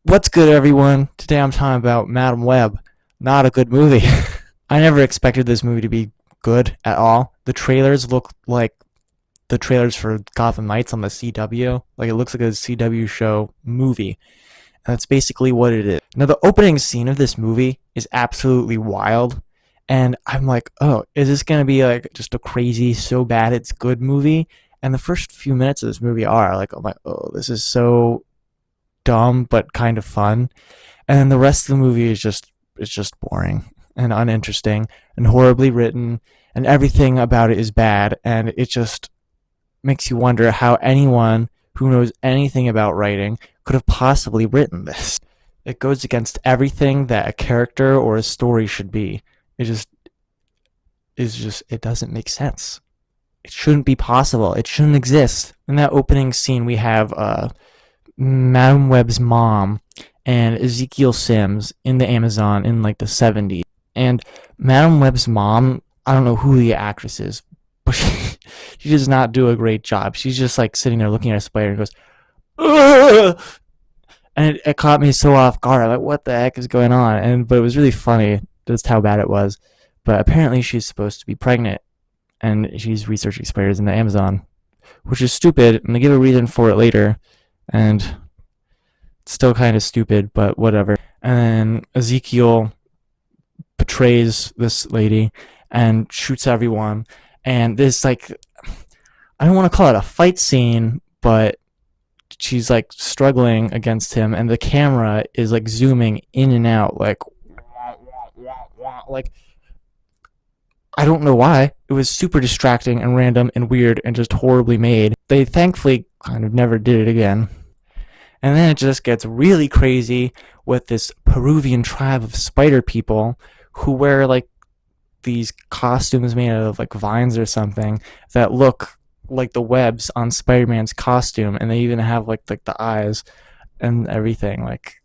What's good, everyone? Today I'm talking about Madam Web. Not a good movie. I never expected this movie to be good at all. The trailers look like the trailers for Gotham Knights on the CW. Like, it looks like a CW show movie. And that's basically what it is. Now, the opening scene of this movie is absolutely wild. And I'm like, oh, is this going to be like just a crazy, so bad it's good movie? And the first few minutes of this movie are like, I'm like, oh, this is so dumb but kind of fun. And then the rest of the movie is just boring and uninteresting and horribly written, and everything about it is bad, and it just makes you wonder how anyone who knows anything about writing could have possibly written this. It goes against everything that a character or a story should be. It doesn't make sense. It shouldn't be possible. It shouldn't exist. In that opening scene, we have Madam Web's mom and Ezekiel Sims in the Amazon in like the 70s. And Madam Web's mom, I don't know who the actress is, but she does not do a great job. She's just like sitting there looking at a spider and goes, ugh! And it caught me so off guard. Like, what the heck is going on? But it was really funny just how bad it was. But apparently she's supposed to be pregnant, and she's researching spiders in the Amazon, which is stupid, and they give a reason for it later, and it's still kind of stupid, but whatever. And then Ezekiel betrays this lady and shoots everyone, and this, like, I don't want to call it a fight scene, but she's like struggling against him, and the camera is like zooming in and out, like I don't know why. It was super distracting and random and weird and just horribly made. They thankfully kind of never did it again. And then it just gets really crazy with this Peruvian tribe of spider people who wear like these costumes made out of like vines or something that look like the webs on Spider-Man's costume, and they even have like the eyes and everything. Like,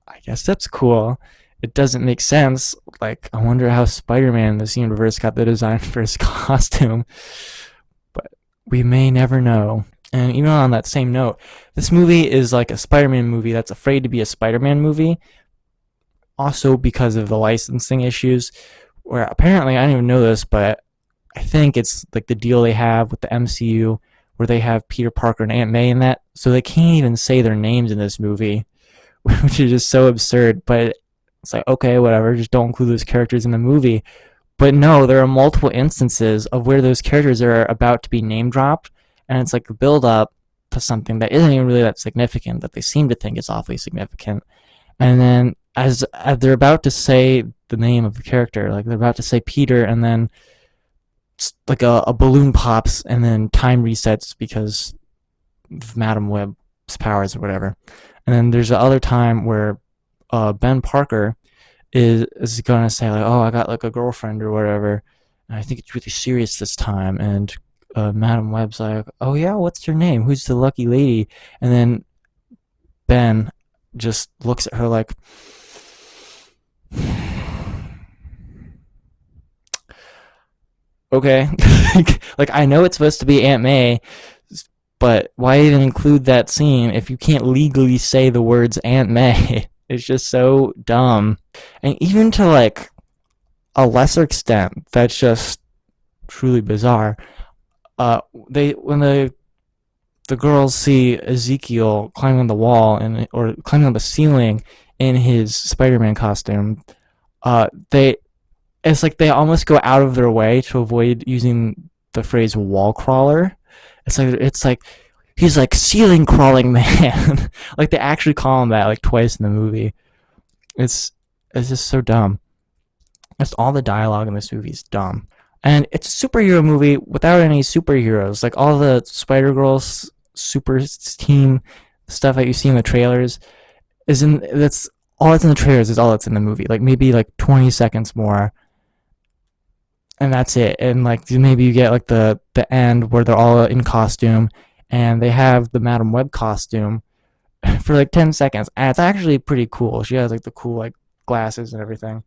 I guess that's cool. It doesn't make sense. Like, I wonder how Spider-Man in this universe got the design for his costume. But we may never know. And even on that same note, this movie is like a Spider-Man movie that's afraid to be a Spider-Man movie. Also because of the licensing issues, where apparently, I didn't even know this, but I think it's like the deal they have with the MCU, where they have Peter Parker and Aunt May in that, so they can't even say their names in this movie, which is just so absurd. But it's like, okay, whatever, just don't include those characters in the movie. But no, there are multiple instances of where those characters are about to be name dropped, and it's like a build up to something that isn't even really that significant, that they seem to think is awfully significant. And then as they're about to say the name of the character, like they're about to say Peter, and then like a balloon pops, and then time resets because of Madam Web's powers or whatever. And then there's the other time where Ben Parker is gonna say like, oh, I got like a girlfriend or whatever, and I think it's really serious this time. And Madam Web's like, oh yeah, what's her name? Who's the lucky lady? And then Ben just looks at her like, okay. Like, I know it's supposed to be Aunt May, but why even include that scene if you can't legally say the words Aunt May? It's just so dumb. And even to like a lesser extent, that's just truly bizarre. When the girls see Ezekiel climbing on the wall or climbing on the ceiling in his Spider-Man costume, they it's like they almost go out of their way to avoid using the phrase wall crawler. It's like he's like ceiling crawling man. Like, they actually call him that like twice in the movie. It's just so dumb. Just all the dialogue in this movie is dumb. And it's a superhero movie without any superheroes. Like, all the Spider-Girls super team stuff that you see in the trailers that's all that's in the trailers is all that's in the movie. Like, maybe like 20 seconds more, and that's it. And like maybe you get like the end where they're all in costume and they have the Madam Web costume for like 10 seconds, and it's actually pretty cool. She has like the cool like glasses and everything.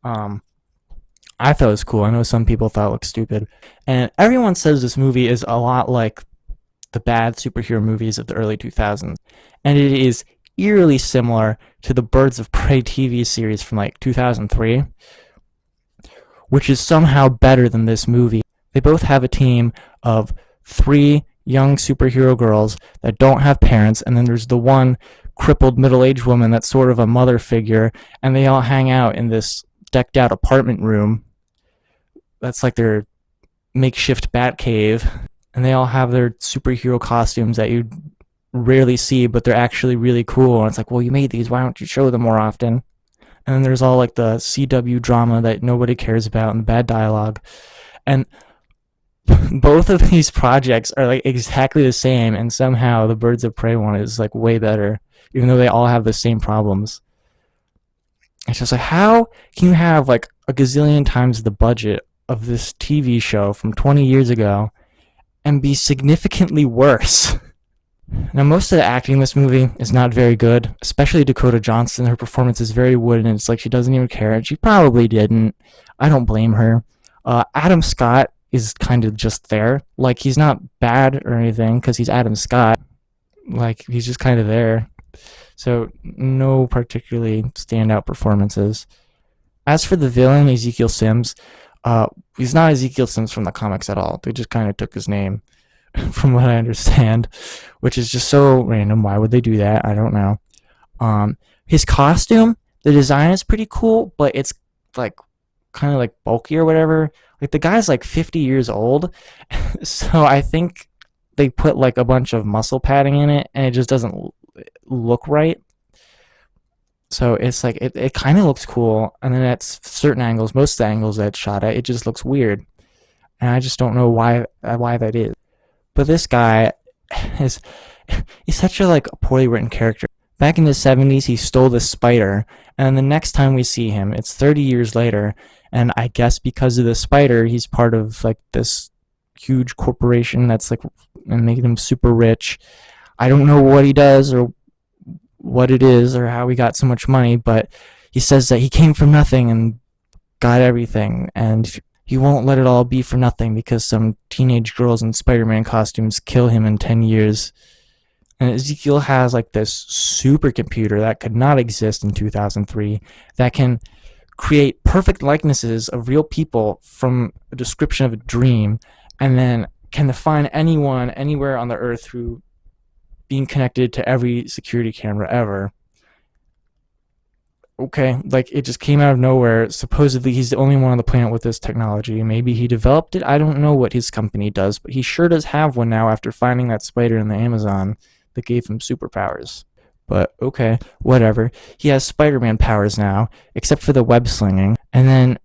I thought it was cool. I know some people thought it looked stupid, and everyone says this movie is a lot like the bad superhero movies of the early 2000s, and it is eerily similar to the Birds of Prey TV series from like 2003, which is somehow better than this movie. They both have a team of 3 young superhero girls that don't have parents, and then there's the one crippled middle-aged woman that's sort of a mother figure, and they all hang out in this decked out apartment room that's like their makeshift bat cave, and they all have their superhero costumes that you rarely see, but they're actually really cool. And it's like, well, you made these, why don't you show them more often? And then there's all like the CW drama that nobody cares about and the bad dialogue. And both of these projects are like exactly the same, and somehow the Birds of Prey one is like way better, even though they all have the same problems. It's just like, how can you have like a gazillion times the budget of this TV show from 20 years ago and be significantly worse? Now, most of the acting in this movie is not very good, especially Dakota Johnson. Her performance is very wooden, and it's like she doesn't even care, and she probably didn't. I don't blame her. Adam Scott is kind of just there. Like, he's not bad or anything, because he's Adam Scott. Like, he's just kind of there. So, no particularly standout performances. As for the villain, Ezekiel Sims, he's not Ezekiel Sims from the comics at all. They just kind of took his name, from what I understand, which is just so random. Why would they do that? I don't know. His costume, the design is pretty cool, but it's like kind of like bulky or whatever. Like, the guy's like 50 years old, so I think they put like a bunch of muscle padding in it, and it just doesn't look right. So it's like it kind of looks cool, and then at certain angles, most of the angles that it's shot at, it just looks weird, and I just don't know why that is. But this guy he's such a like poorly written character. Back in the 70s, he stole this spider, and the next time we see him, it's 30 years later, and I guess because of the spider, he's part of like this huge corporation that's like and making him super rich. I don't know what he does or what it is or how he got so much money, but he says that he came from nothing and got everything, and he won't let it all be for nothing because some teenage girls in Spider-Man costumes kill him in 10 years. And Ezekiel has like this supercomputer that could not exist in 2003 that can create perfect likenesses of real people from a description of a dream, and then can define anyone anywhere on the earth through being connected to every security camera ever. Okay, like, it just came out of nowhere. Supposedly he's the only one on the planet with this technology. Maybe he developed it. I don't know what his company does, but he sure does have one now after finding that spider in the Amazon that gave him superpowers. But okay, whatever. He has Spider-Man powers now, except for the web slinging. And then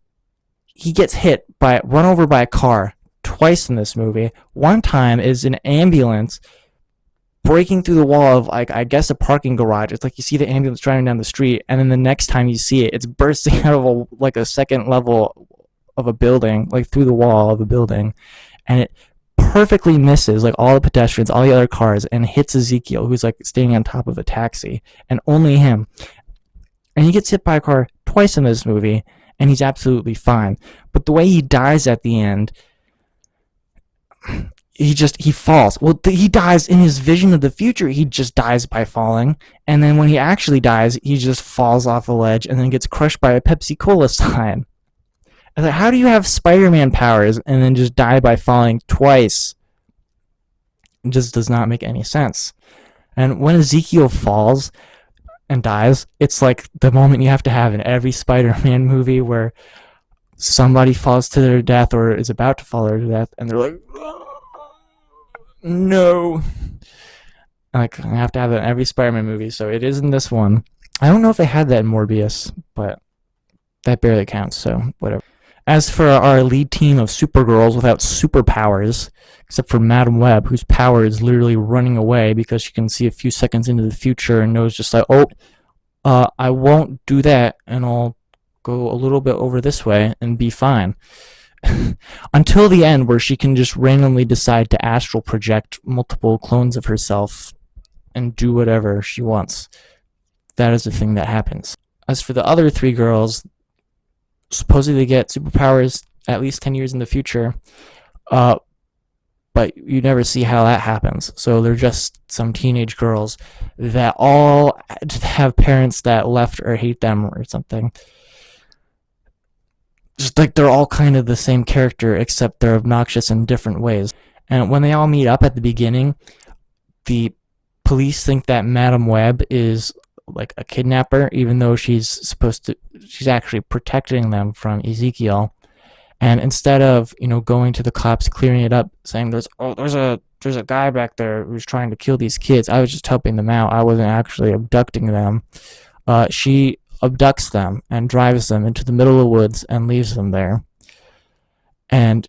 he gets run over by a car twice in this movie. One time is an ambulance breaking through the wall of, like, I guess a parking garage. It's like you see the ambulance driving down the street, and then the next time you see it, it's bursting out of a second level of a building, like through the wall of the building, and it perfectly misses like all the pedestrians, all the other cars, and hits Ezekiel, who's like standing on top of a taxi, and only him. And he gets hit by a car twice in this movie, and he's absolutely fine. But the way he dies at the end, he falls. Well, he dies in his vision of the future. He just dies by falling. And then when he actually dies, he just falls off a ledge and then gets crushed by a Pepsi Cola sign. I was like, how do you have Spider-Man powers and then just die by falling twice? It just does not make any sense. And when Ezekiel falls and dies, it's like the moment you have to have in every Spider-Man movie where somebody falls to their death or is about to fall to their death, and they're like, no. Like, I have to have that in every Spider-Man movie, so it is in this one. I don't know if they had that in Morbius, but that barely counts, so whatever. As for our lead team of Supergirls without superpowers, except for Madam Web, whose power is literally running away because she can see a few seconds into the future and knows just like, I won't do that, and I'll go a little bit over this way and be fine. Until the end, where she can just randomly decide to astral project multiple clones of herself and do whatever she wants. That is the thing that happens. As for the other 3 girls, supposedly they get superpowers at least 10 years in the future. but you never see how that happens. So they're just some teenage girls that all have parents that left or hate them or something. Just like they're all kind of the same character, except they're obnoxious in different ways. And when they all meet up at the beginning, the police think that Madame Web is like a kidnapper, even though she's actually protecting them from Ezekiel. And instead of, going to the cops, clearing it up, saying there's a guy back there who's trying to kill these kids, I was just helping them out. I wasn't actually abducting them. She abducts them and drives them into the middle of the woods and leaves them there. And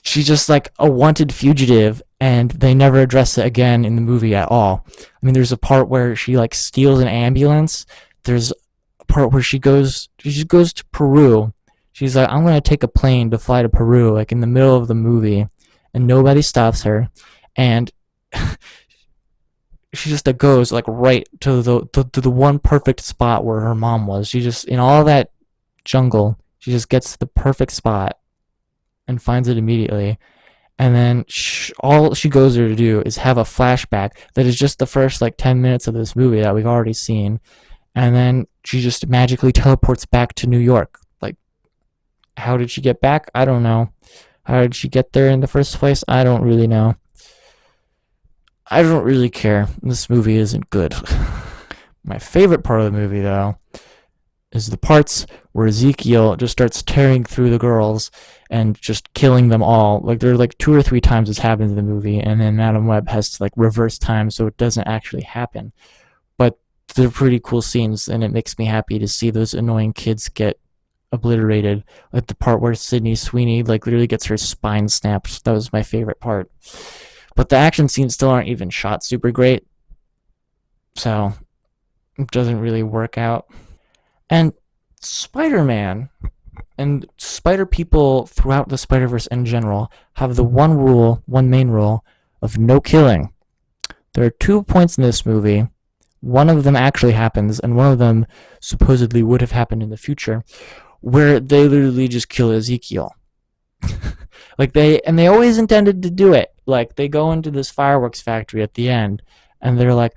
she's just like a wanted fugitive, and they never address it again in the movie at all. I mean, there's a part where she like steals an ambulance. There's a part where she just goes to Peru. She's like, I'm gonna take a plane to fly to Peru, like in the middle of the movie, and nobody stops her, and she just goes like right to the one perfect spot where her mom was. She just, in all that jungle, she just gets to the perfect spot and finds it immediately. And then all she goes there to do is have a flashback that is just the first like 10 minutes of this movie that we've already seen. And then she just magically teleports back to New York. Like, how did she get back? I don't know. How did she get there in the first place? I don't really know. I don't really care. This movie isn't good. My favorite part of the movie, though, is the parts where Ezekiel just starts tearing through the girls and just killing them all. Like, there are like 2 or 3 times this happens in the movie, and then Madame Web has to like reverse time so it doesn't actually happen. But they're pretty cool scenes, and it makes me happy to see those annoying kids get obliterated. Like the part where Sydney Sweeney like literally gets her spine snapped. That was my favorite part. But the action scenes still aren't even shot super great, so it doesn't really work out. And Spider-Man and spider people throughout the Spider-Verse in general have the one main rule of no killing. There are 2 points in this movie. One of them actually happens, and one of them supposedly would have happened in the future, where they literally just kill Ezekiel. They always intended to do it. Like, they go into this fireworks factory at the end, and they're like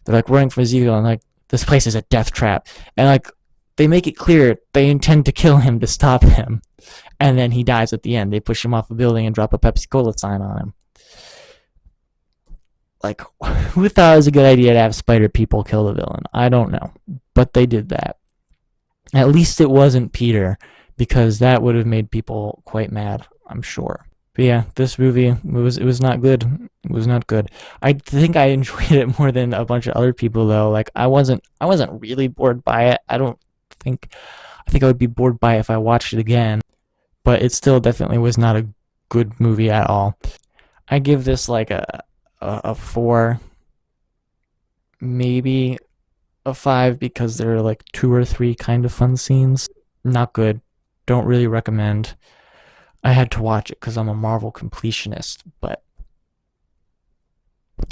running from Ezekiel, and like, this place is a death trap. And like, they make it clear they intend to kill him to stop him. And then he dies at the end. They push him off a building and drop a Pepsi Cola sign on him. Like, who thought it was a good idea to have spider people kill the villain? I don't know. But they did that. At least it wasn't Peter, because that would have made people quite mad, I'm sure. But yeah, this movie, it was not good. It was not good. I think I enjoyed it more than a bunch of other people, though. Like, I wasn't really bored by it. I think I would be bored by it if I watched it again. But it still definitely was not a good movie at all. I give this like a 4, maybe a 5, because there are like 2 or 3 kind of fun scenes. Not good. Don't really recommend. I had to watch it because I'm a Marvel completionist, but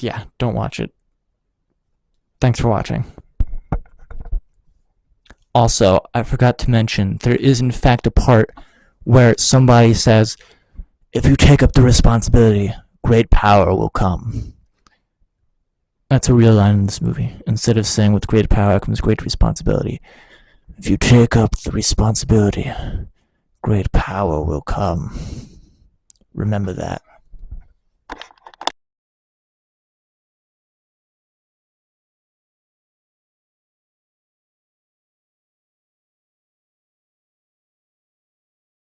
yeah, don't watch it. Thanks for watching. Also, I forgot to mention, there is in fact a part where somebody says, if you take up the responsibility, great power will come. That's a real line in this movie. Instead of saying with great power comes great responsibility, if you take up the responsibility, great power will come. Remember that.